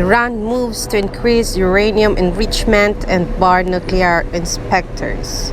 Iran moves to increase uranium enrichment and bar nuclear inspectors.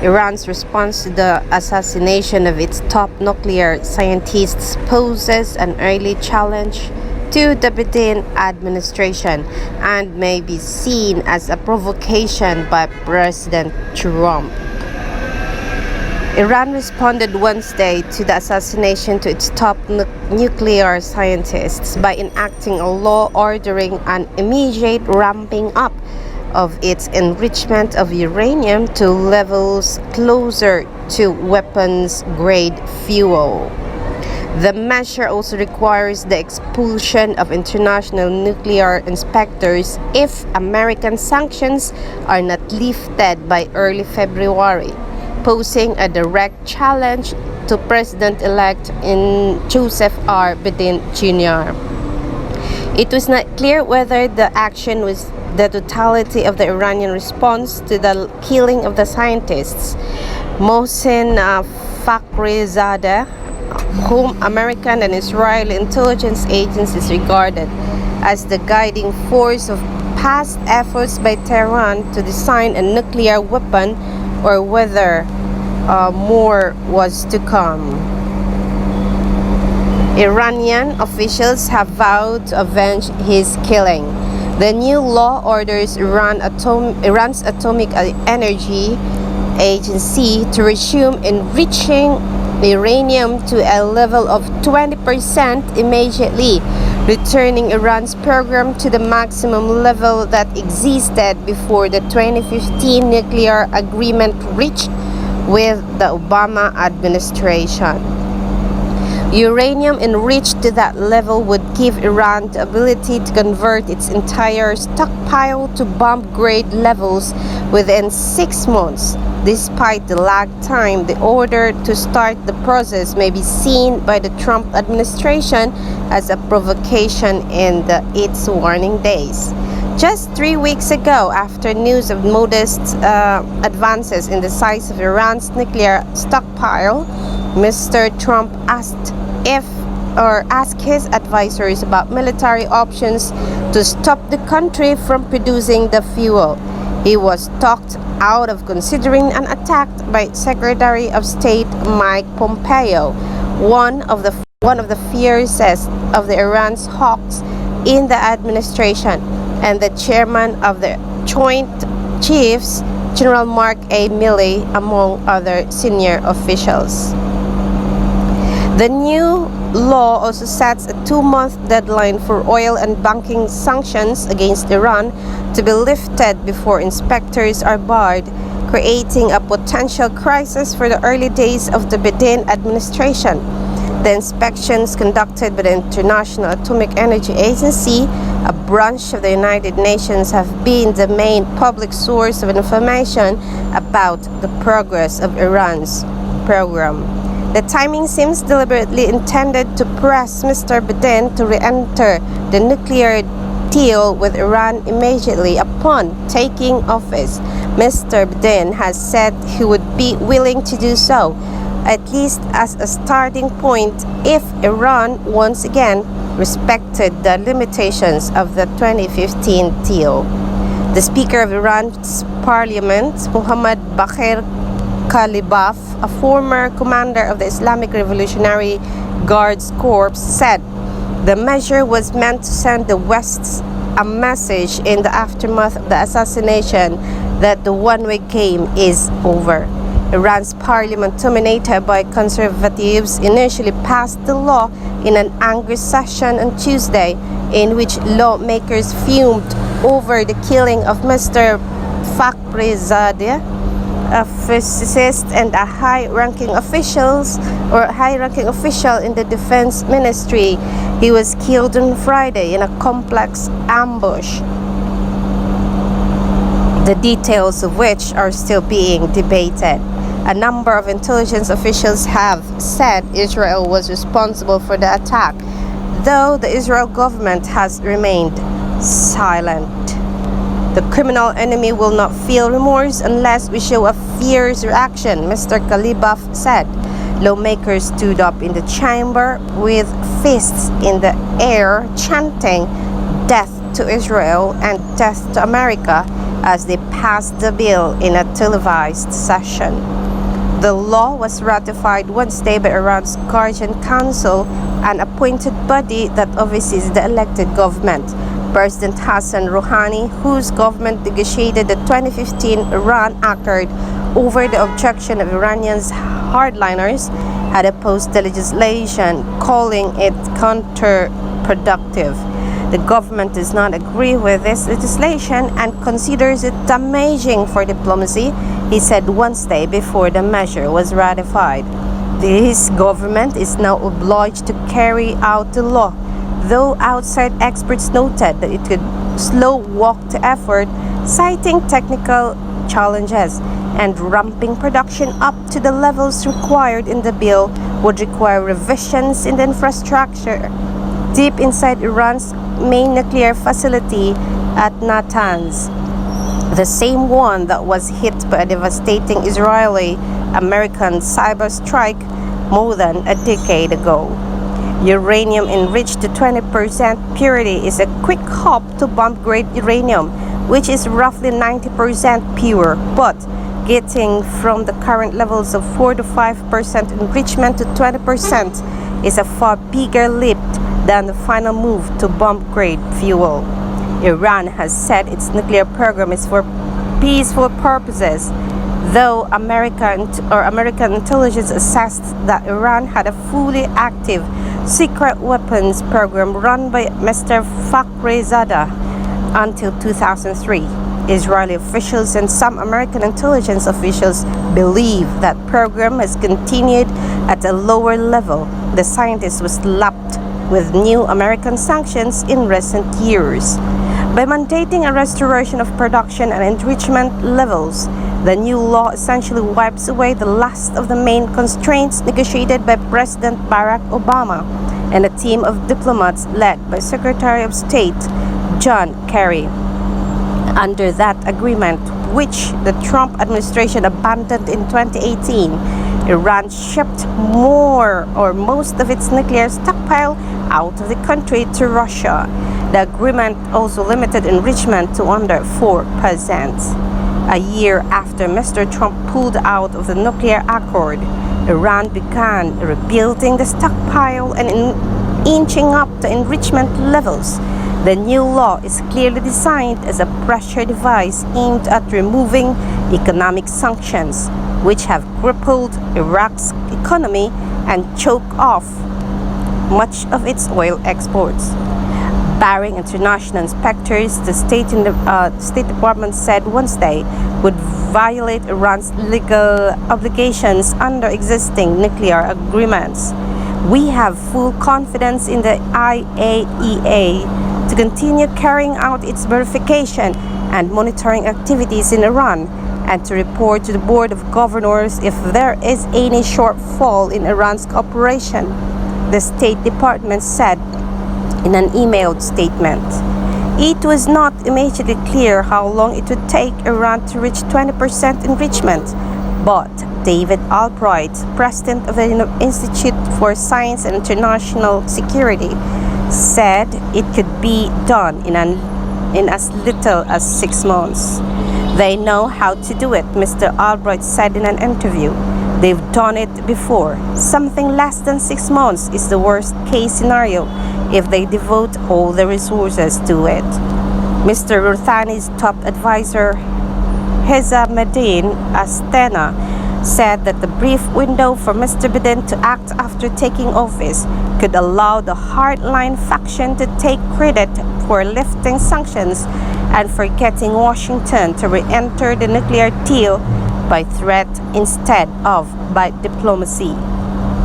Iran's response to the assassination of its top nuclear scientists poses an early challenge to the Biden administration and may be seen as a provocation by President Trump. Iran responded Wednesday to the assassination to its top nuclear scientists by enacting a law ordering an immediate ramping up of its enrichment of uranium to levels closer to weapons-grade fuel. The measure also requires the expulsion of international nuclear inspectors if American sanctions are not lifted by early February, posing a direct challenge to President-elect Joseph R. Biden Jr. It was not clear whether the action was the totality of the Iranian response to the killing of the scientists, Mohsen Fakhrizadeh, whom American and Israeli intelligence agencies regarded as the guiding force of past efforts by Tehran to design a nuclear weapon, or whether more was to come. Iranian officials have vowed to avenge his killing. The new law orders Iran's Atomic Energy Agency to resume enriching uranium to a level of 20% immediately, returning Iran's program to the maximum level that existed before the 2015 nuclear agreement reached with the Obama administration. Uranium enriched to that level would give Iran the ability to convert its entire stockpile to bomb-grade levels within 6 months. Despite the lag time, the order to start the process may be seen by the Trump administration as a provocation in its warning days. Just 3 weeks ago, after news of modest advances in the size of Iran's nuclear stockpile, Mr. Trump asked his advisors about military options to stop the country from producing the fuel. He was talked out of considering an attack by Secretary of State Mike Pompeo, one of the fiercest of the Iran's hawks in the administration, and the chairman of the Joint Chiefs, General Mark A. Milley, among other senior officials. The new law also sets a 2-month deadline for oil and banking sanctions against Iran to be lifted before inspectors are barred, creating a potential crisis for the early days of the Biden administration. The inspections conducted by the International Atomic Energy Agency, a branch of the United Nations, have been the main public source of information about the progress of Iran's program. The timing seems deliberately intended to press Mr. Biden to re-enter the nuclear deal with Iran immediately upon taking office. Mr. Biden has said he would be willing to do so, at least as a starting point, if Iran once again respected the limitations of the 2015 deal. The Speaker of Iran's Parliament, Mohammad Bagher Khalibaf, a former commander of the Islamic Revolutionary Guards Corps, said the measure was meant to send the West a message in the aftermath of the assassination that the one-way game is over. Iran's parliament, dominated by conservatives, initially passed the law in an angry session on Tuesday, in which lawmakers fumed over the killing of Mr. Fakhrizadeh, a physicist and a high-ranking official in the defense ministry. He was killed on Friday in a complex ambush, the details of which are still being debated. A number of intelligence officials have said Israel was responsible for the attack, though the Israel government has remained silent. The criminal enemy will not feel remorse unless we show a fierce reaction, Mr. Khalibaf said. Lawmakers stood up in the chamber with fists in the air, chanting, "Death to Israel and death to America as they passed the bill in a televised session. The law was ratified Wednesday by Iran's Guardian Council, an appointed body that oversees the elected government. President Hassan Rouhani, whose government negotiated the 2015 Iran Accord over the objection of Iranians hardliners, had opposed the legislation, calling it counterproductive. The government does not agree with this legislation and considers it damaging for diplomacy, he said Wednesday before the measure was ratified. This government is now obliged to carry out the law, though outside experts noted that it could slow-walk the effort, citing technical challenges, and ramping production up to the levels required in the bill would require revisions in the infrastructure deep inside Iran's main nuclear facility at Natanz, the same one that was hit by a devastating Israeli-American cyber strike more than a decade ago. Uranium enriched to 20% purity is a quick hop to bomb-grade uranium, which is roughly 90% pure, but getting from the current levels of 4 to 5% enrichment to 20% is a far bigger leap than the final move to bomb-grade fuel. Iran has said its nuclear program is for peaceful purposes, though American intelligence assessed that Iran had a fully active secret weapons program run by Mr. Fakhrizadeh until 2003. Israeli officials and some American intelligence officials believe that program has continued at a lower level. The scientist was slapped with new American sanctions in recent years. By mandating a restoration of production and enrichment levels, the new law essentially wipes away the last of the main constraints negotiated by President Barack Obama and a team of diplomats led by Secretary of State John Kerry. Under that agreement, which the Trump administration abandoned in 2018, Iran shipped more or most of its nuclear stockpile out of the country to Russia. The agreement also limited enrichment to under 4%. A year after Mr. Trump pulled out of the nuclear accord, Iran began rebuilding the stockpile and inching up the enrichment levels. The new law is clearly designed as a pressure device aimed at removing economic sanctions, which have crippled Iraq's economy and choked off much of its oil exports. Barring international inspectors, the State Department said Wednesday would violate Iran's legal obligations under existing nuclear agreements. We have full confidence in the IAEA to continue carrying out its verification and monitoring activities in Iran and to report to the Board of Governors if there is any shortfall in Iran's cooperation, the State Department said in an emailed statement. It was not immediately clear how long it would take Iran to reach 20% enrichment, but David Albright, president of the Institute for Science and International Security, said it could be done in as little as 6 months. They know how to do it, Mr. Albright said in an interview. They've done it before. Something less than 6 months is the worst case scenario if they devote all the resources to it. Mr. Rouhani's top advisor, Hezamedin Astana, said that the brief window for Mr. Biden to act after taking office could allow the hardline faction to take credit for lifting sanctions and for getting Washington to re-enter the nuclear deal by threat instead of by diplomacy.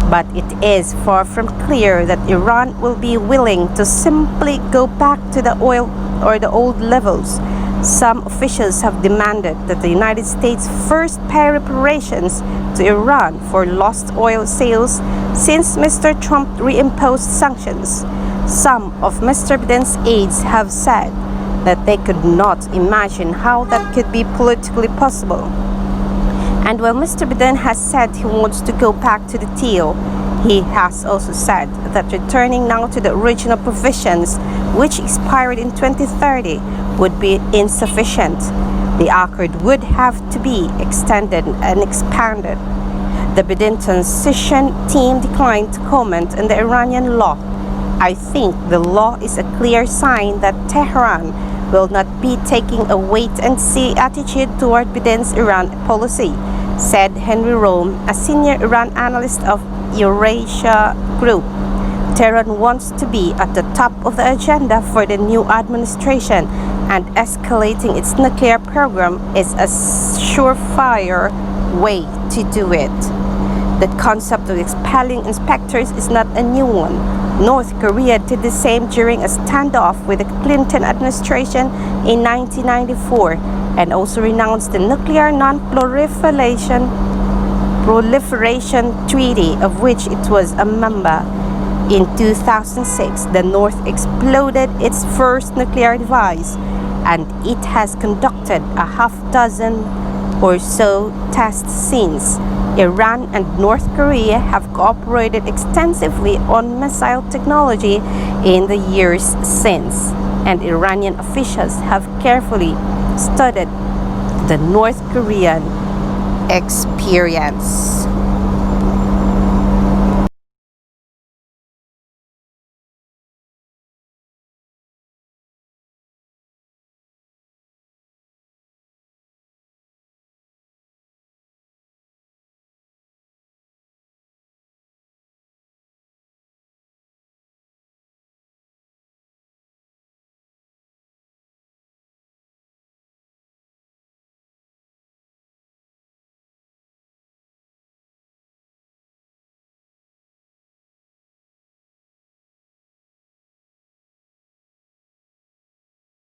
But it is far from clear that Iran will be willing to simply go back to the oil or the old levels. Some officials have demanded that the United States first pay reparations to Iran for lost oil sales since Mr. Trump reimposed sanctions. Some of Mr. Biden's aides have said that they could not imagine how that could be politically possible. And while Mr. Biden has said he wants to go back to the deal, He has also said that returning now to the original provisions, which expired in 2030, would be insufficient. The accord would have to be extended and expanded. The Biden transition team declined to comment on the Iranian law. I think the law is a clear sign that Tehran will not be taking a wait-and-see attitude toward Biden's Iran policy, said Henry Rome, a senior Iran analyst of Eurasia Group. Tehran wants to be at the top of the agenda for the new administration, and escalating its nuclear program is a surefire way to do it. The concept of expelling inspectors is not a new one. North Korea did the same during a standoff with the Clinton administration in 1994 and also renounced the Nuclear Non-Proliferation Treaty, of which it was a member. In 2006, the North exploded its first nuclear device, and it has conducted a half-dozen or so tests since. Iran and North Korea have cooperated extensively on missile technology in the years since, and Iranian officials have carefully studied the North Korean experience.